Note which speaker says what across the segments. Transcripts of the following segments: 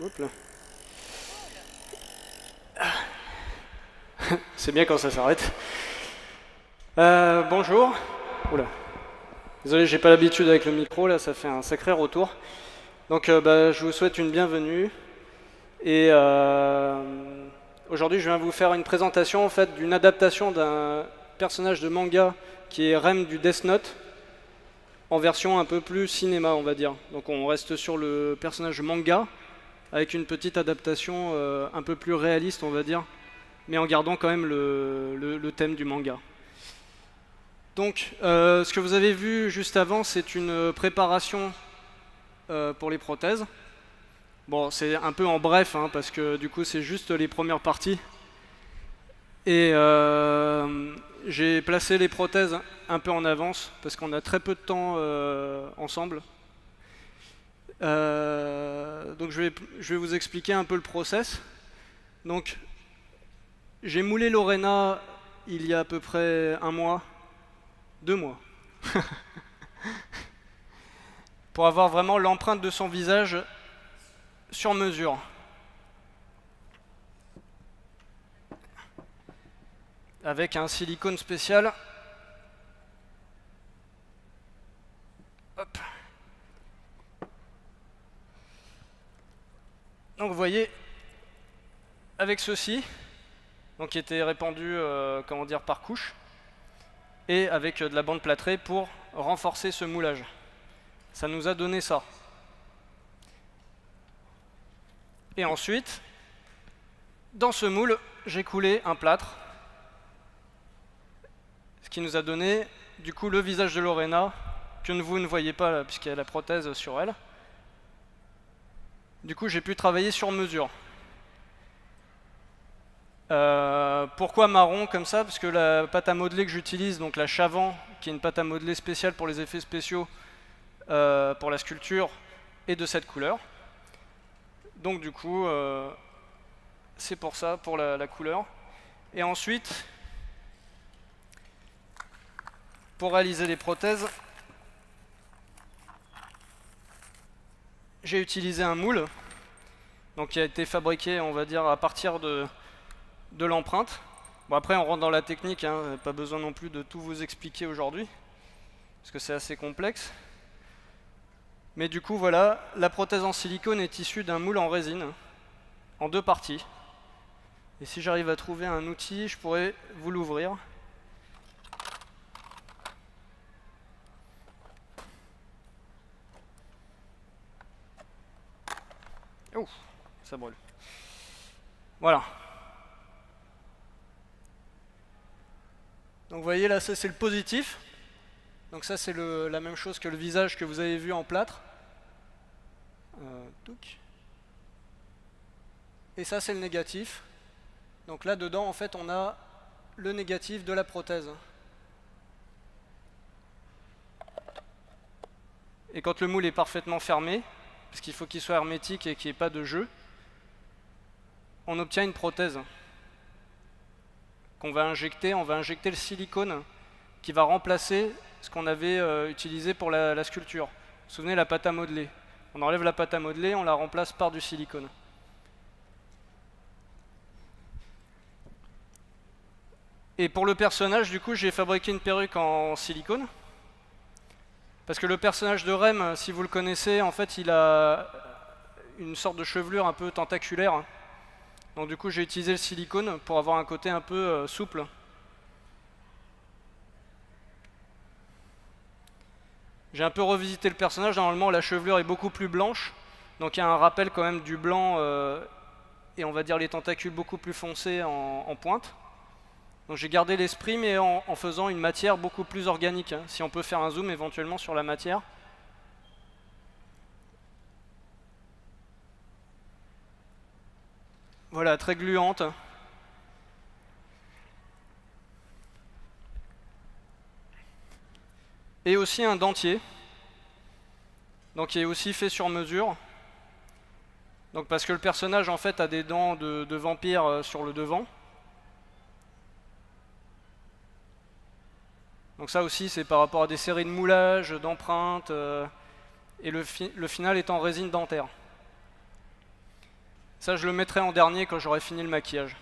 Speaker 1: Hop là. C'est bien quand ça s'arrête. Bonjour. Oula. Désolé, j'ai pas l'habitude avec le micro, là, ça fait un sacré retour. Donc, je vous souhaite une bienvenue. Et aujourd'hui, je viens vous faire une présentation en fait d'une adaptation d'un personnage de manga qui est Rem du Death Note, en version un peu plus cinéma, on va dire. Donc, on reste sur le personnage manga avec une petite adaptation un peu plus réaliste, on va dire, mais en gardant quand même le thème du manga. Donc, ce que vous avez vu juste avant, c'est une préparation pour les prothèses. Bon, c'est un peu en bref, hein, parce que du coup, c'est juste les premières parties. Et j'ai placé les prothèses un peu en avance, parce qu'on a très peu de temps ensemble. Donc, je vais vous expliquer un peu le process. Donc, j'ai moulé Lorena il y a à peu près 1 mois, 2 mois, pour avoir vraiment l'empreinte de son visage sur mesure. Avec un silicone spécial. Hop. Donc vous voyez, avec ceci, donc qui était répandu comment dire, par couche, et avec de la bande plâtrée pour renforcer ce moulage. Ça nous a donné ça. Et ensuite, dans ce moule, j'ai coulé un plâtre, ce qui nous a donné du coup le visage de Lorena, que vous ne voyez pas puisqu'il y a la prothèse sur elle. Du coup, j'ai pu travailler sur mesure. Pourquoi marron comme ça? Parce que la pâte à modeler que j'utilise, donc la Chavant, qui est une pâte à modeler spéciale pour les effets spéciaux, pour la sculpture, est de cette couleur. Donc du coup, c'est pour ça, pour la couleur. Et ensuite, pour réaliser les prothèses, j'ai utilisé un moule, donc qui a été fabriqué, on va dire, à partir de l'empreinte. Bon, après, on rentre dans la technique, hein, pas besoin non plus de tout vous expliquer aujourd'hui, parce que c'est assez complexe. Mais du coup, voilà, la prothèse en silicone est issue d'un moule en résine, en 2 parties. Et si j'arrive à trouver un outil, je pourrais vous l'ouvrir. Ouh, ça brûle. Voilà. Donc vous voyez là, ça c'est le positif. Donc ça c'est la même chose que le visage que vous avez vu en plâtre. Et ça c'est le négatif. Donc là dedans en fait on a le négatif de la prothèse. Et quand le moule est parfaitement fermé, parce qu'il faut qu'il soit hermétique et qu'il n'y ait pas de jeu, on obtient une prothèse qu'on va injecter. On va injecter le silicone qui va remplacer ce qu'on avait utilisé pour la sculpture. Vous vous souvenez, la pâte à modeler. On enlève la pâte à modeler, on la remplace par du silicone. Et pour le personnage, du coup, j'ai fabriqué une perruque en silicone. Parce que le personnage de Rem, si vous le connaissez, en fait, il a une sorte de chevelure un peu tentaculaire. Donc du coup, j'ai utilisé le silicone pour avoir un côté un peu souple. J'ai un peu revisité le personnage. Normalement, la chevelure est beaucoup plus blanche. Donc il y a un rappel quand même du blanc et on va dire les tentacules beaucoup plus foncés en pointe. Donc j'ai gardé l'esprit, mais en faisant une matière beaucoup plus organique. Si on peut faire un zoom éventuellement sur la matière. Voilà, très gluante. Et aussi un dentier, donc qui est aussi fait sur mesure. Donc parce que le personnage en fait a des dents de vampire sur le devant. Donc ça aussi c'est par rapport à des séries de moulages, d'empreintes, et le final est en résine dentaire. Ça, je le mettrai en dernier quand j'aurai fini le maquillage.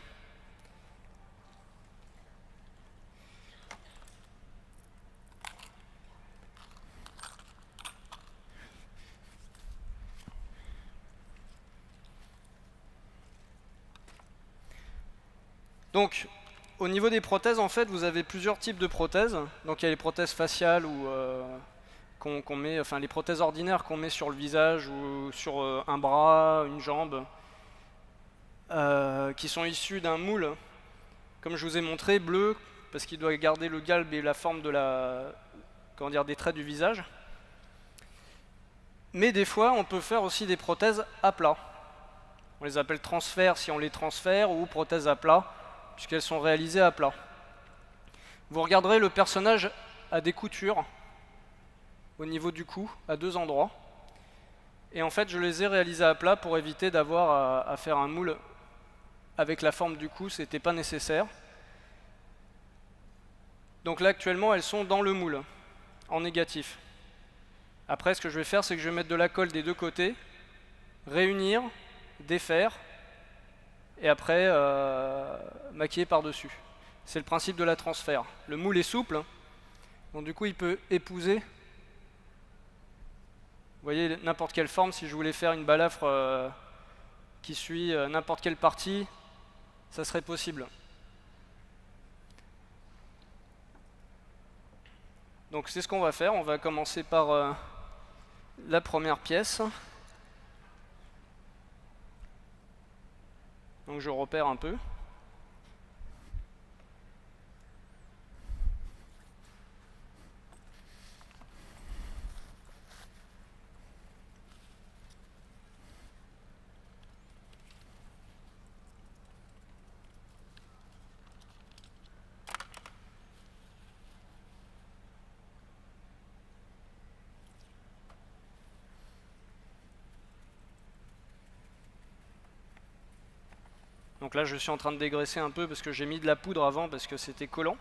Speaker 1: Donc, au niveau des prothèses, en fait, vous avez plusieurs types de prothèses. Donc, il y a les prothèses faciales ou qu'on met, enfin les prothèses ordinaires qu'on met sur le visage ou sur un bras, une jambe, qui sont issues d'un moule, comme je vous ai montré, bleu, parce qu'il doit garder le galbe et la forme de comment dire, des traits du visage. Mais des fois, on peut faire aussi des prothèses à plat. On les appelle transferts si on les transfère, ou prothèses à plat, puisqu'elles sont réalisées à plat. Vous regarderez, le personnage a des coutures au niveau du cou, à 2 endroits. Et en fait, je les ai réalisées à plat pour éviter d'avoir à faire un moule avec la forme du cou, c'était pas nécessaire. Donc là, actuellement, elles sont dans le moule, en négatif. Après, ce que je vais faire, c'est que je vais mettre de la colle des deux côtés, réunir, défaire, et après maquiller par-dessus. C'est le principe de la transfert. Le moule est souple, donc du coup il peut épouser, vous voyez, n'importe quelle forme. Si je voulais faire une balafre qui suit n'importe quelle partie, ça serait possible. Donc c'est ce qu'on va faire, on va commencer par la première pièce. Donc je repère un peu. Donc là je suis en train de dégraisser un peu parce que j'ai mis de la poudre avant parce que c'était collant.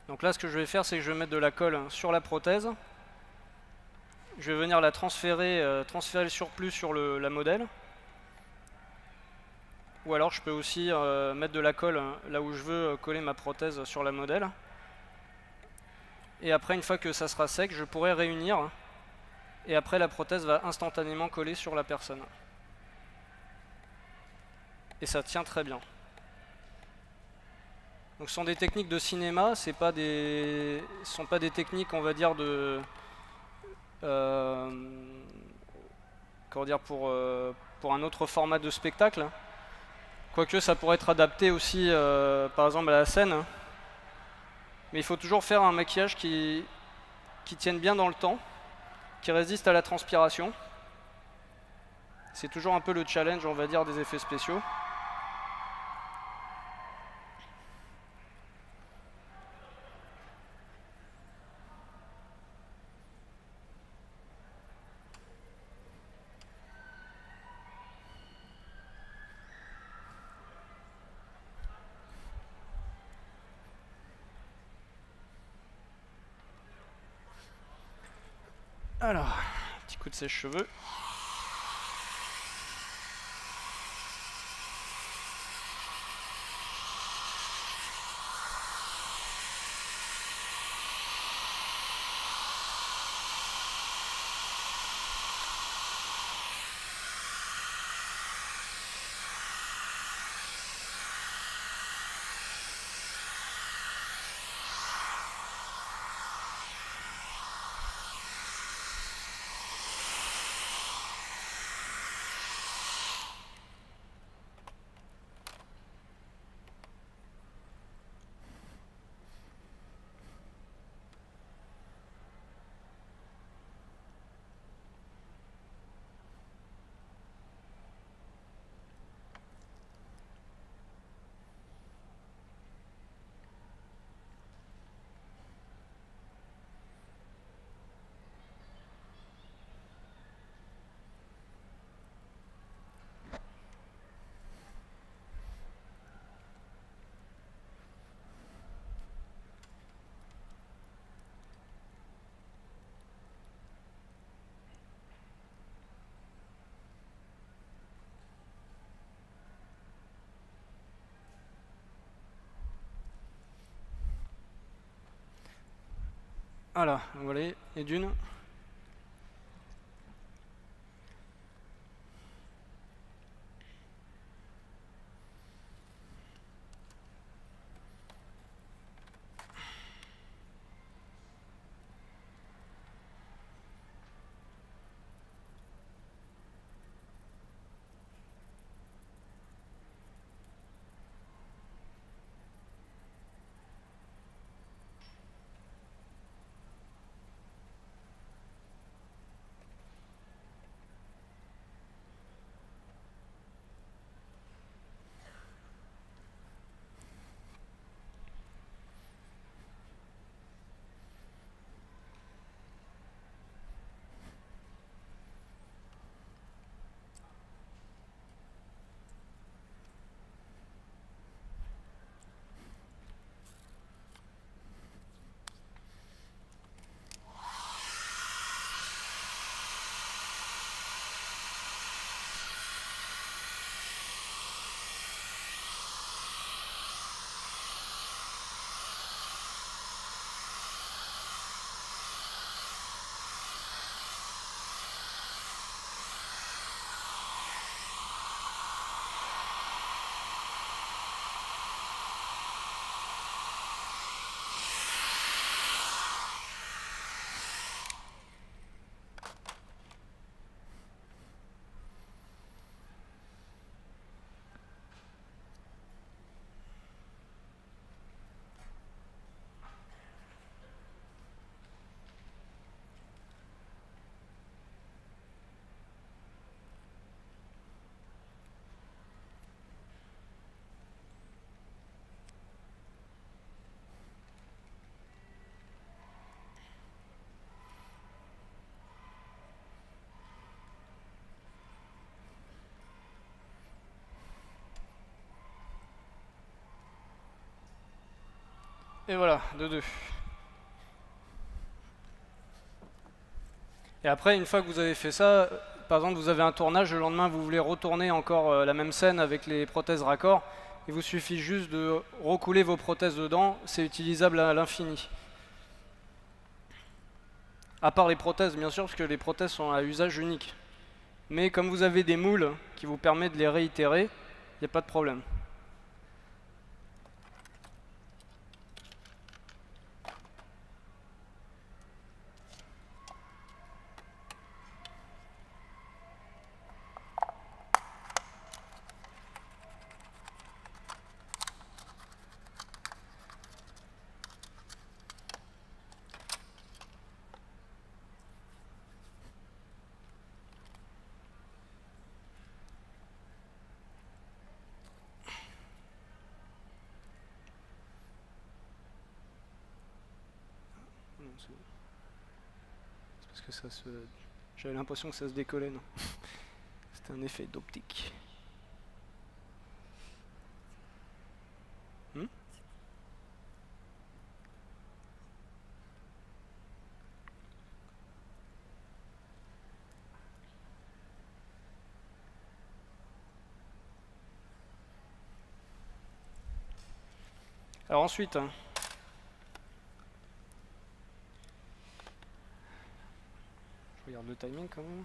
Speaker 1: Donc là ce que je vais faire, c'est que je vais mettre de la colle sur la prothèse. Je vais venir la transférer, transférer le surplus sur la modèle. Ou alors je peux aussi mettre de la colle là où je veux coller ma prothèse sur la modèle. Et après, une fois que ça sera sec, je pourrai réunir. Et après, la prothèse va instantanément coller sur la personne. Et ça tient très bien. Donc ce sont des techniques de cinéma, ce ne sont pas des techniques, on va dire, comment dire, pour un autre format de spectacle. Quoique ça pourrait être adapté aussi, par exemple, à la scène. Mais il faut toujours faire un maquillage qui tienne bien dans le temps, qui résiste à la transpiration. C'est toujours un peu le challenge, on va dire, des effets spéciaux. Alors, petit coup de sèche-cheveux. Voilà, voilà, et d'une. Et voilà, de deux. Et après, une fois que vous avez fait ça, par exemple, vous avez un tournage, le lendemain, vous voulez retourner encore la même scène avec les prothèses raccords, il vous suffit juste de recouler vos prothèses dedans, c'est utilisable à l'infini. À part les prothèses, bien sûr, parce que les prothèses sont à usage unique. Mais comme vous avez des moules qui vous permettent de les réitérer, il n'y a pas de problème. Non, c'est parce que ça se... J'avais l'impression que ça se décollait, non. C'était un effet d'optique. Hmm. Alors ensuite, hein, je regarde le timing quand même.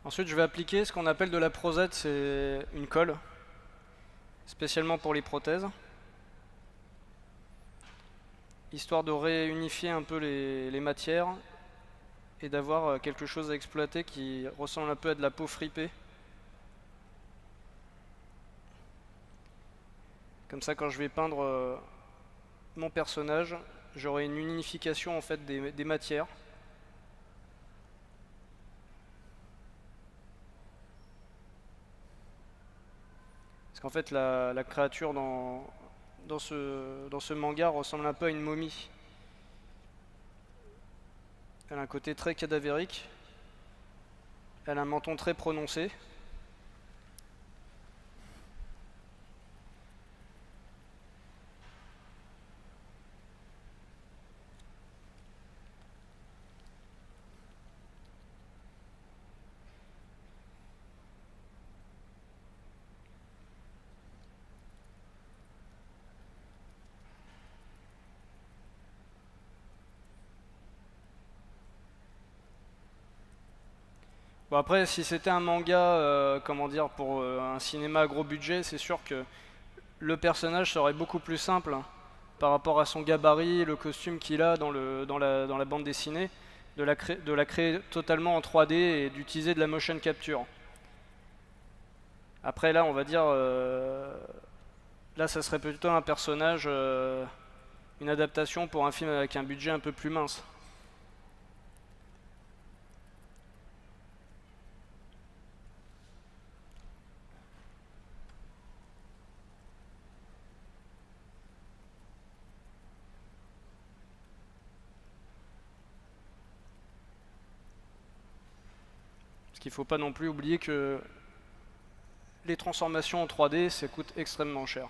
Speaker 1: Ensuite, je vais appliquer ce qu'on appelle de la prosette, c'est une colle, spécialement pour les prothèses, histoire de réunifier un peu les matières et d'avoir quelque chose à exploiter qui ressemble un peu à de la peau fripée. Comme ça, quand je vais peindre mon personnage, j'aurai une unification en fait des matières. Parce qu'en fait, la créature dans ce manga ressemble un peu à une momie. Elle a un côté très cadavérique. Elle a un menton très prononcé. Bon après, si c'était un manga, comment dire, pour un cinéma à gros budget, c'est sûr que le personnage serait beaucoup plus simple hein, par rapport à son gabarit, le costume qu'il a dans la bande dessinée, de la créer totalement en 3D et d'utiliser de la motion capture. Après là, on va dire, là ça serait plutôt un personnage, une adaptation pour un film avec un budget un peu plus mince. Parce qu'il ne faut pas non plus oublier que les transformations en 3D, ça coûte extrêmement cher.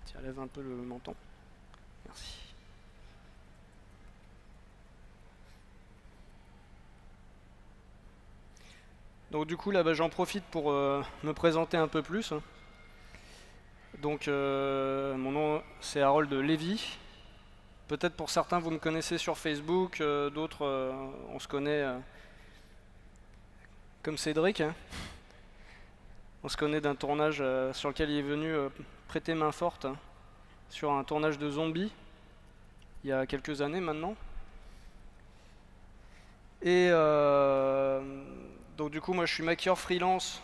Speaker 1: Tiens, lève un peu le menton. Merci. Donc du coup là bah, j'en profite pour me présenter un peu plus. Donc mon nom c'est Harold Lévy. Peut-être pour certains vous me connaissez sur Facebook, d'autres on se connaît comme Cédric. Hein. On se connaît d'un tournage sur lequel il est venu prêter main forte hein, sur un tournage de zombies il y a quelques années maintenant. Et donc du coup moi je suis maquilleur freelance,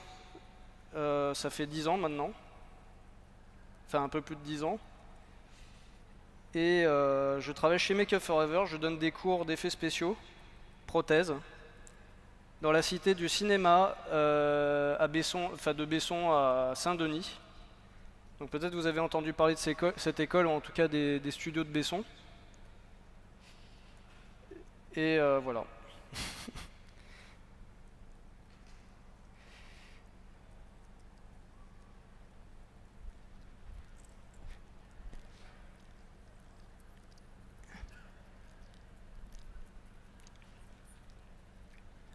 Speaker 1: ça fait 10 ans maintenant, enfin un peu plus de 10 ans. Et je travaille chez Make Up Forever, je donne des cours d'effets spéciaux, prothèses, dans la cité du cinéma à Besson, enfin de Besson à Saint-Denis. Donc peut-être vous avez entendu parler de cette école, ou en tout cas des studios de Besson. Et voilà.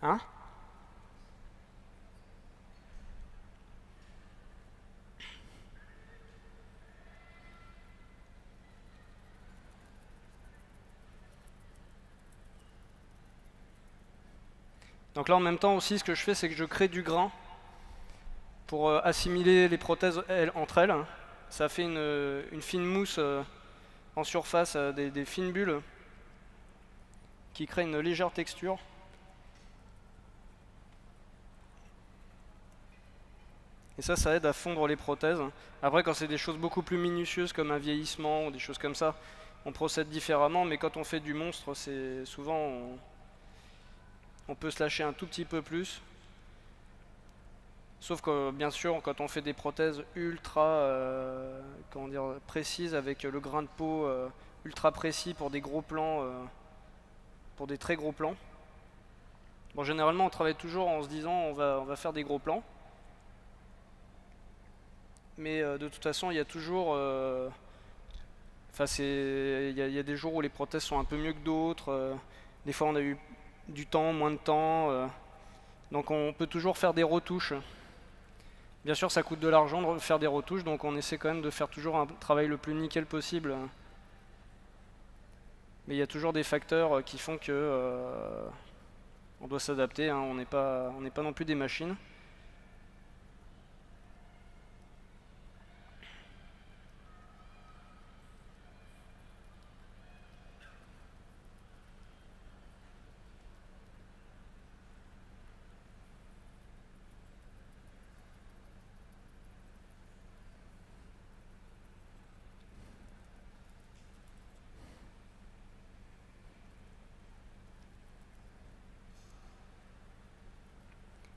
Speaker 1: Hein? Donc là en même temps aussi ce que je fais c'est que je crée du grain pour assimiler les prothèses entre elles. Ça fait une fine mousse en surface, des fines bulles qui créent une légère texture. Et ça aide à fondre les prothèses. Après quand c'est des choses beaucoup plus minutieuses comme un vieillissement ou des choses comme ça, on procède différemment, mais quand on fait du monstre, c'est souvent on peut se lâcher un tout petit peu plus. Sauf que bien sûr, quand on fait des prothèses ultra comment dire, précises avec le grain de peau ultra précis pour des gros plans, pour des très gros plans. Bon, généralement, on travaille toujours en se disant on va faire des gros plans. Mais de toute façon, il y a toujours. Enfin, il y a des jours où les prothèses sont un peu mieux que d'autres. Des fois, on a eu du temps, moins de temps. Donc, on peut toujours faire des retouches. Bien sûr, ça coûte de l'argent de faire des retouches, donc on essaie quand même de faire toujours un travail le plus nickel possible. Mais il y a toujours des facteurs qui font que on doit s'adapter. Hein, on n'est pas non plus des machines.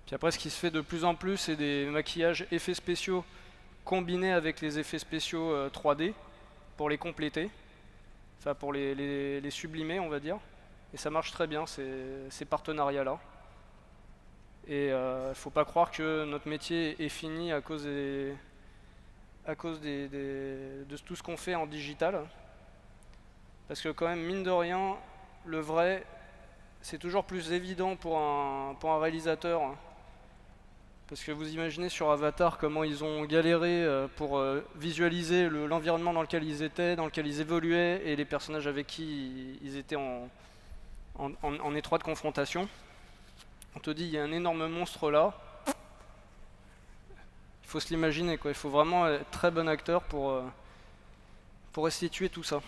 Speaker 1: Puis après, ce qui se fait de plus en plus, c'est des maquillages effets spéciaux combinés avec les effets spéciaux 3D pour les compléter, enfin pour les sublimer, on va dire. Et ça marche très bien, ces partenariats-là. Et faut pas croire que notre métier est fini à cause de tout ce qu'on fait en digital. Parce que quand même, mine de rien, le vrai, c'est toujours plus évident pour un réalisateur Parce que vous imaginez sur Avatar comment ils ont galéré pour visualiser l'environnement dans lequel ils étaient, dans lequel ils évoluaient, et les personnages avec qui ils étaient en étroite confrontation. On te dit, il y a un énorme monstre là. Il faut se l'imaginer, quoi. Il faut vraiment être très bon acteur pour restituer tout ça.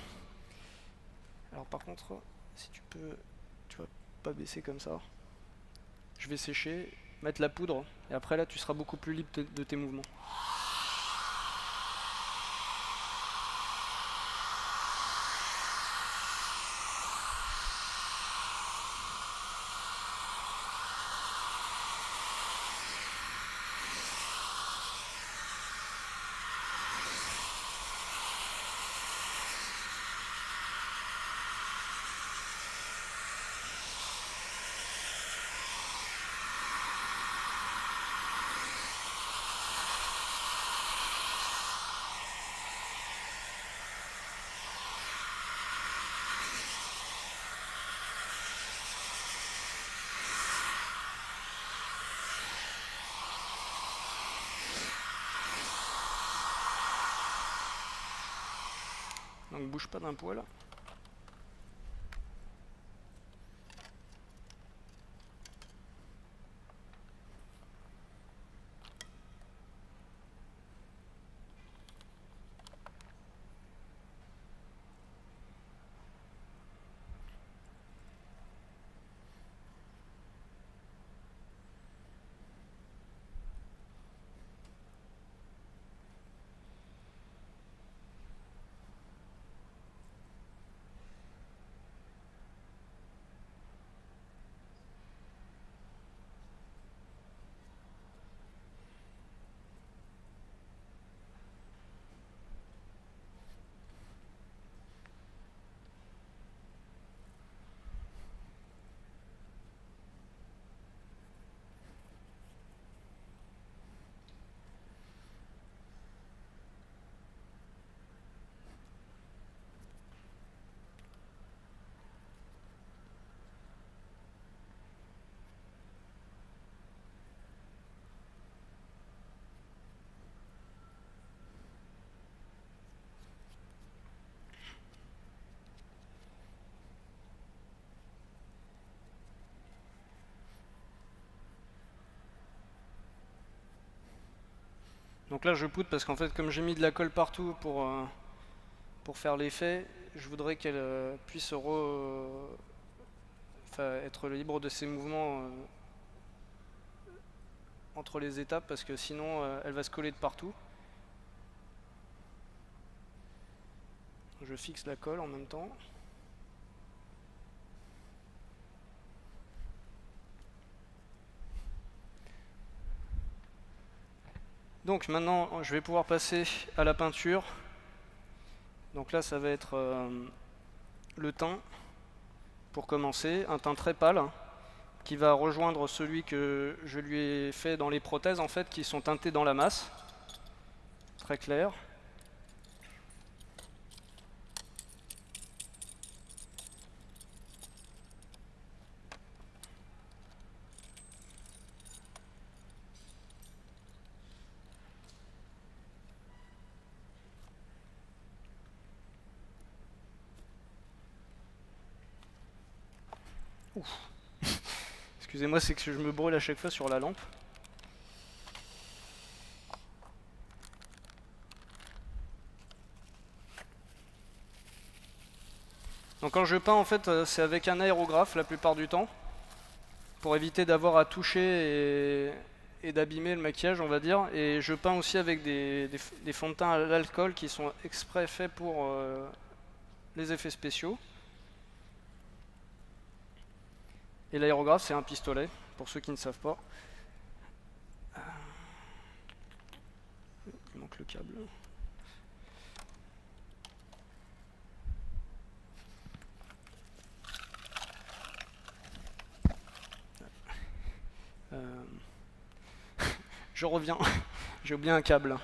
Speaker 1: Alors par contre, si tu peux, tu vas pas baisser comme ça. Je vais sécher, mettre la poudre, et après là tu seras beaucoup plus libre de tes mouvements. Donc bouge pas d'un poil. Donc là je poudre parce qu'en fait comme j'ai mis de la colle partout pour faire l'effet, je voudrais qu'elle puisse être libre de ses mouvements entre les étapes parce que sinon elle va se coller de partout. Je fixe la colle en même temps. Donc maintenant je vais pouvoir passer à la peinture. Donc là ça va être le teint pour commencer, un teint très pâle qui va rejoindre celui que je lui ai fait dans les prothèses en fait qui sont teintés dans la masse. Très clair. Ouf. Excusez-moi, c'est que je me brûle à chaque fois sur la lampe. Donc quand je peins, en fait, c'est avec un aérographe la plupart du temps, pour éviter d'avoir à toucher et d'abîmer le maquillage, on va dire. Et je peins aussi avec des fonds de teint à l'alcool qui sont exprès faits pour les effets spéciaux. Et l'aérographe, c'est un pistolet, pour ceux qui ne savent pas. Il manque le câble. Je reviens, j'ai oublié un câble.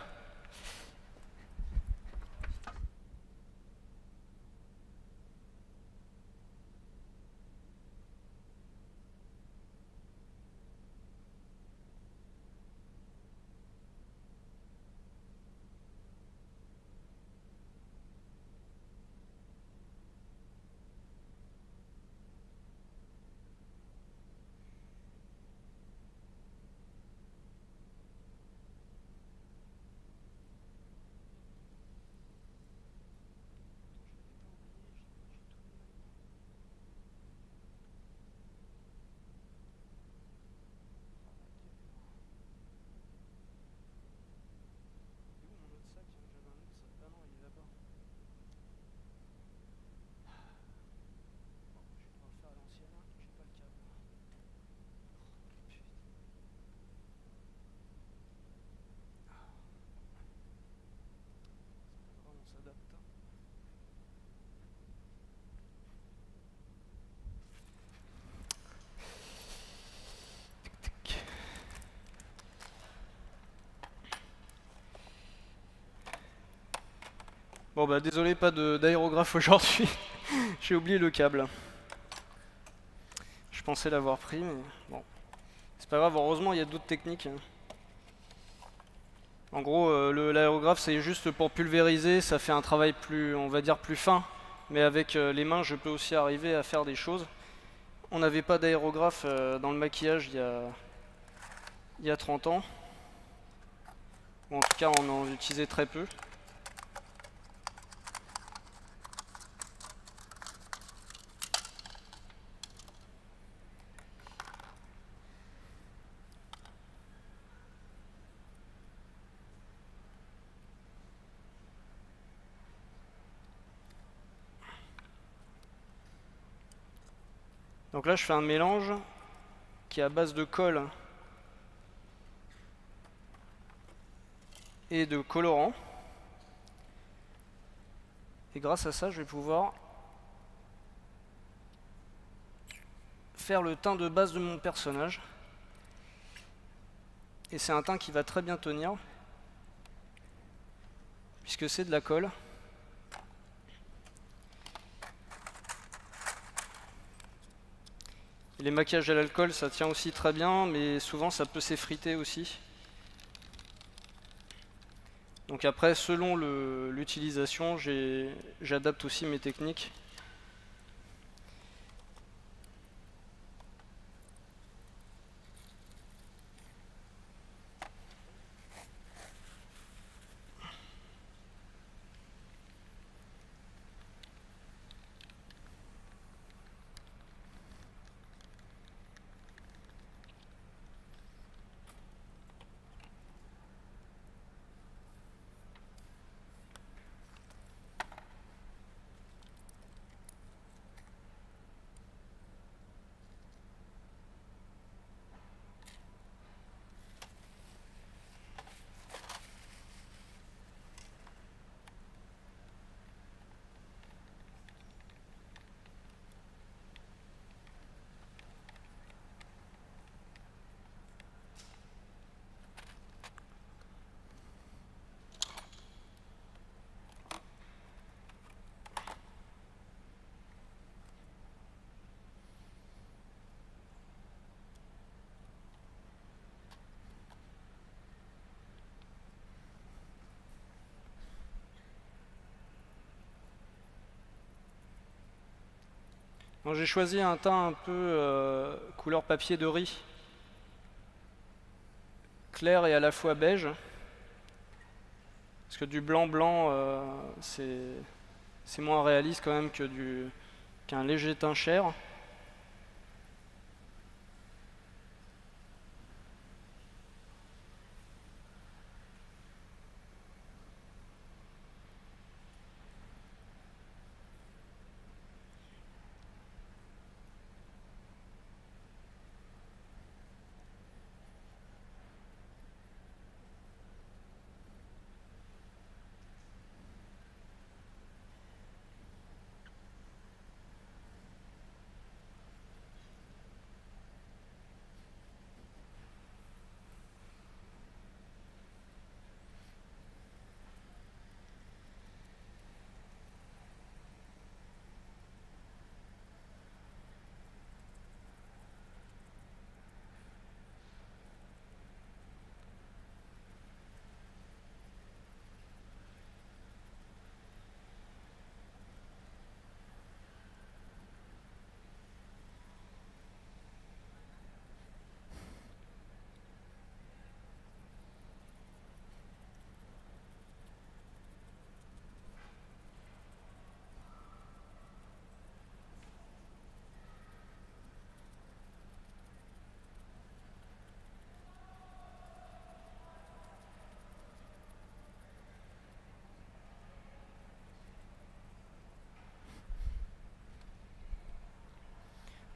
Speaker 1: Bon bah désolé, pas d'aérographe aujourd'hui. J'ai oublié le câble. Je pensais l'avoir pris, mais bon. C'est pas grave, heureusement il y a d'autres techniques. En gros, l'aérographe c'est juste pour pulvériser, ça fait un travail plus, on va dire, plus fin. Mais avec les mains, je peux aussi arriver à faire des choses. On n'avait pas d'aérographe dans le maquillage il y a 30 ans. Ou en tout cas, on en utilisait très peu. Donc là, je fais un mélange qui est à base de colle et de colorant. Et grâce à ça, je vais pouvoir faire le teint de base de mon personnage. Et c'est un teint qui va très bien tenir, puisque c'est de la colle. Et les maquillages à l'alcool, ça tient aussi très bien, mais souvent ça peut s'effriter aussi. Donc après, selon l'utilisation, j'adapte aussi mes techniques. Donc j'ai choisi un teint un peu couleur papier de riz, clair et à la fois beige, parce que du blanc blanc c'est moins réaliste quand même qu'un léger teint chair.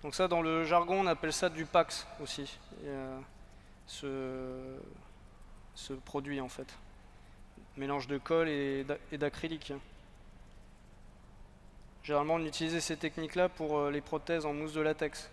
Speaker 1: Donc ça, dans le jargon, on appelle ça du Pax aussi, ce produit en fait. Mélange de colle et d'acrylique. Généralement, on utilisait ces techniques-là pour les prothèses en mousse de latex.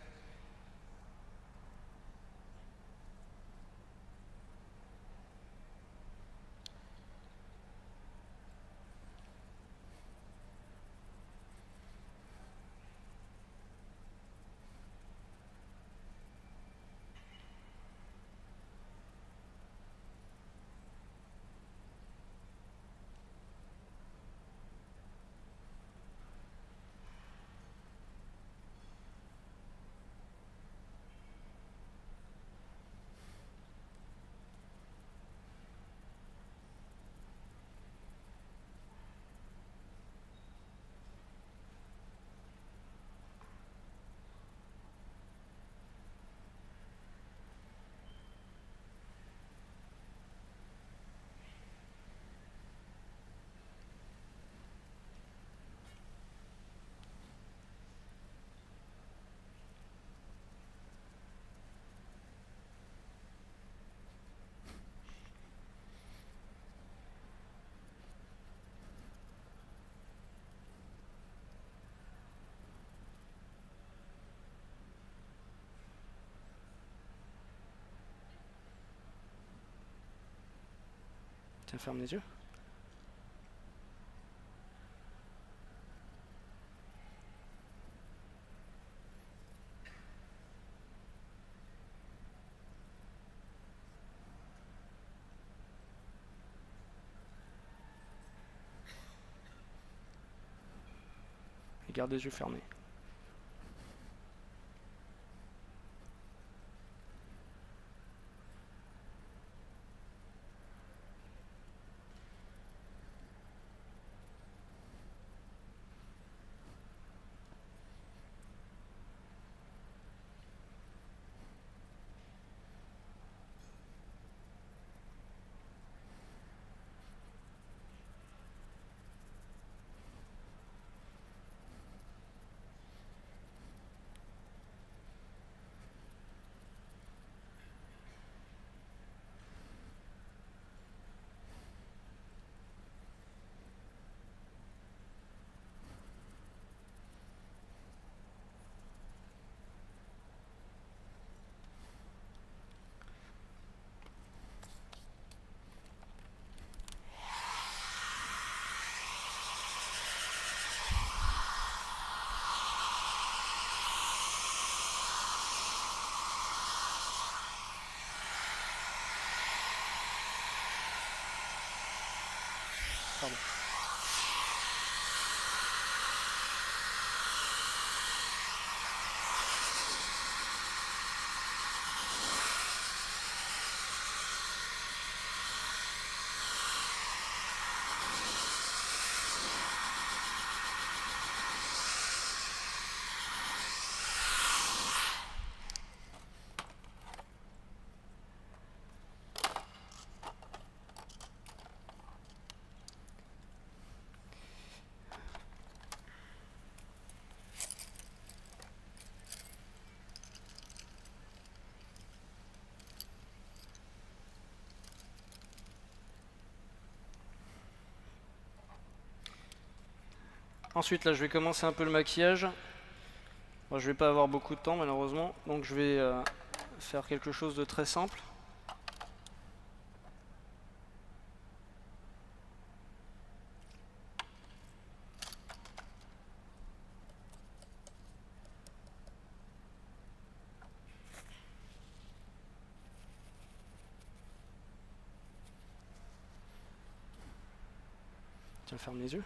Speaker 1: Tiens, ferme les yeux. Et garde les yeux fermés. Pardon. Ensuite, là, je vais commencer un peu le maquillage. Bon, je vais pas avoir beaucoup de temps, malheureusement, donc je vais faire quelque chose de très simple. Tiens, ferme les yeux.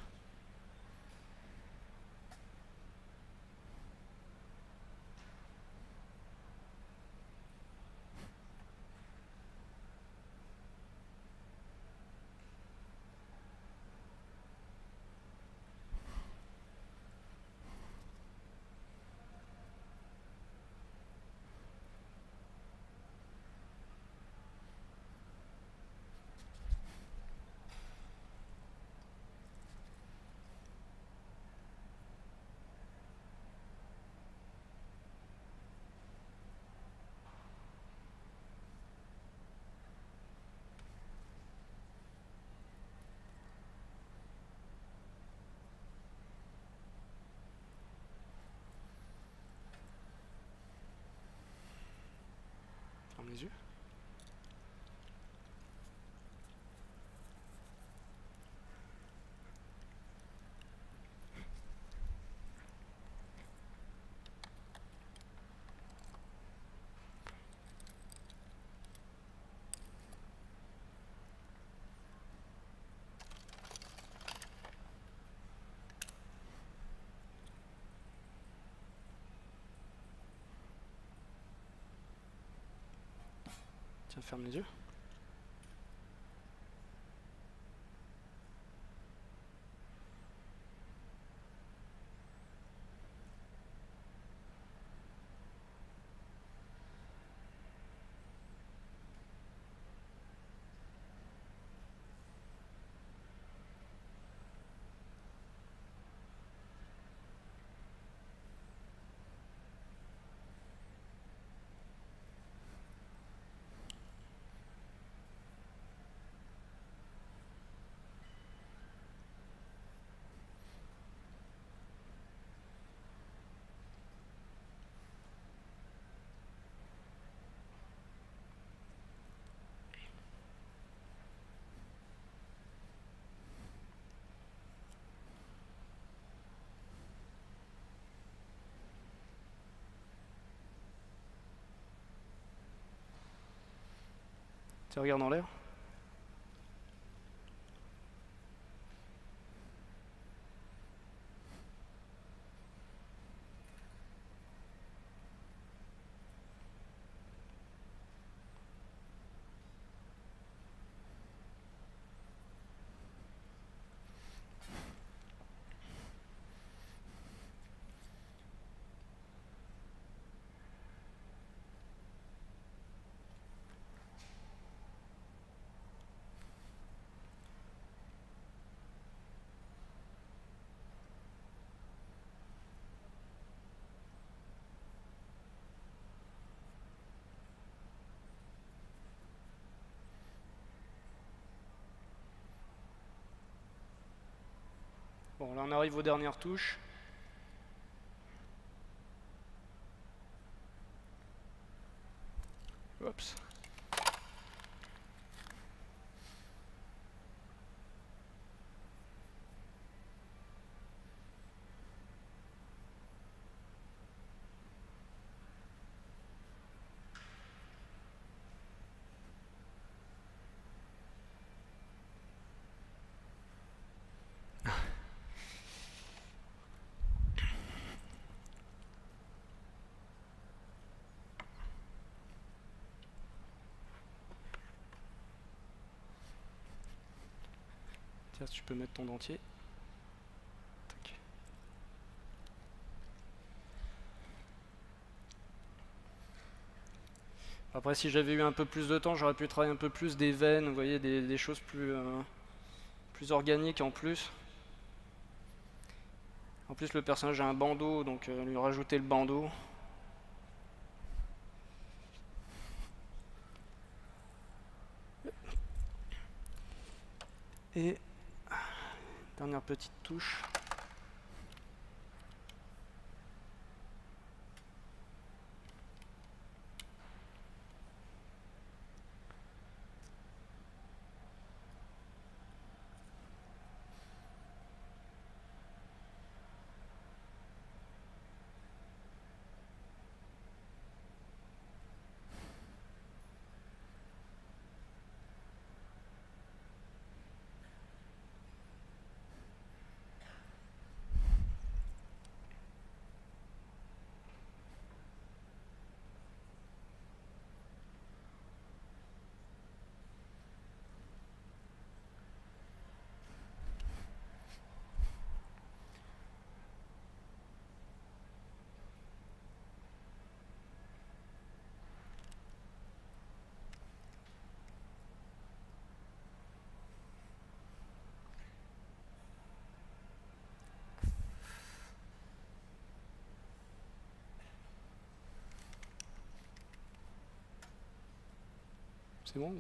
Speaker 1: Ferme les yeux. Tiens, ferme les yeux. Tu regardes en l'air. Bon, là on arrive aux dernières touches. Oups. Tiens, si tu peux mettre ton dentier. Tac. Après, si j'avais eu un peu plus de temps, j'aurais pu travailler un peu plus des veines, vous voyez, des choses plus organiques en plus. En plus, le personnage a un bandeau, donc lui rajouter le bandeau. Et dernière petite touche. C'est bon?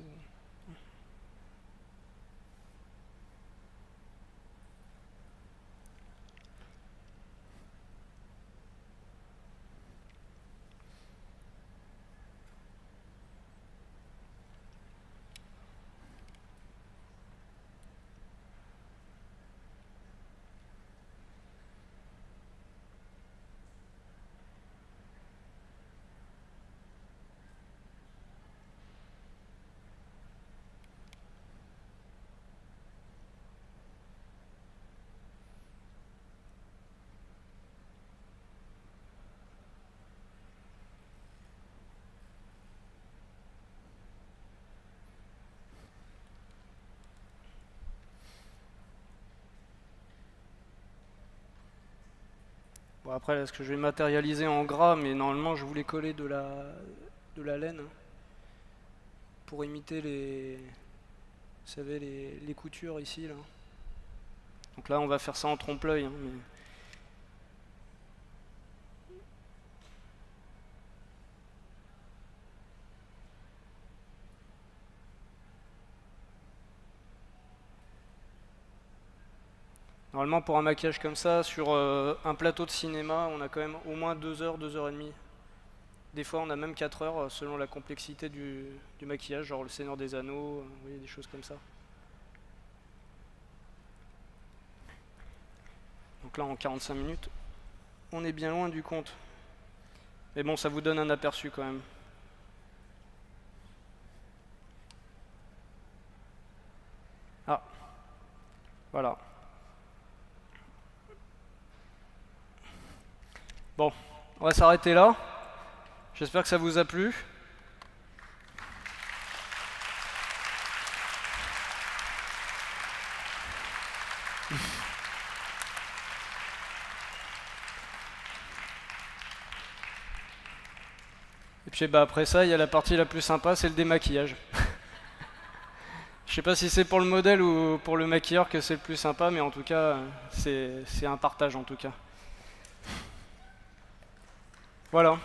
Speaker 1: Bon, après, est-ce que je vais matérialiser en gras, mais normalement je voulais coller de la laine pour imiter vous savez, les coutures ici là. Donc là on va faire ça en trompe-l'œil, hein, mais normalement pour un maquillage comme ça, sur un plateau de cinéma, on a quand même au moins 2 heures, 2 heures et demie. Des fois on a même 4 heures selon la complexité du maquillage, genre le Seigneur des Anneaux, vous voyez, des choses comme ça. Donc là en 45 minutes, on est bien loin du compte. Mais bon, ça vous donne un aperçu quand même. Voilà. Bon, on va s'arrêter là. J'espère que ça vous a plu. Et puis bah, après ça, il y a la partie la plus sympa, c'est le démaquillage. Je sais pas si c'est pour le modèle ou pour le maquilleur que c'est le plus sympa, mais en tout cas, c'est un partage en tout cas. Voilà.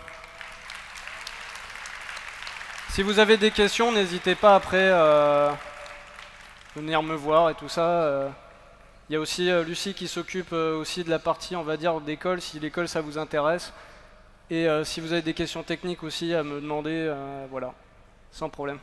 Speaker 1: Si vous avez des questions, n'hésitez pas après à venir me voir et tout ça. Il y a aussi Lucie qui s'occupe aussi de la partie, on va dire, d'école, si l'école ça vous intéresse. Et si vous avez des questions techniques aussi à me demander, voilà, sans problème.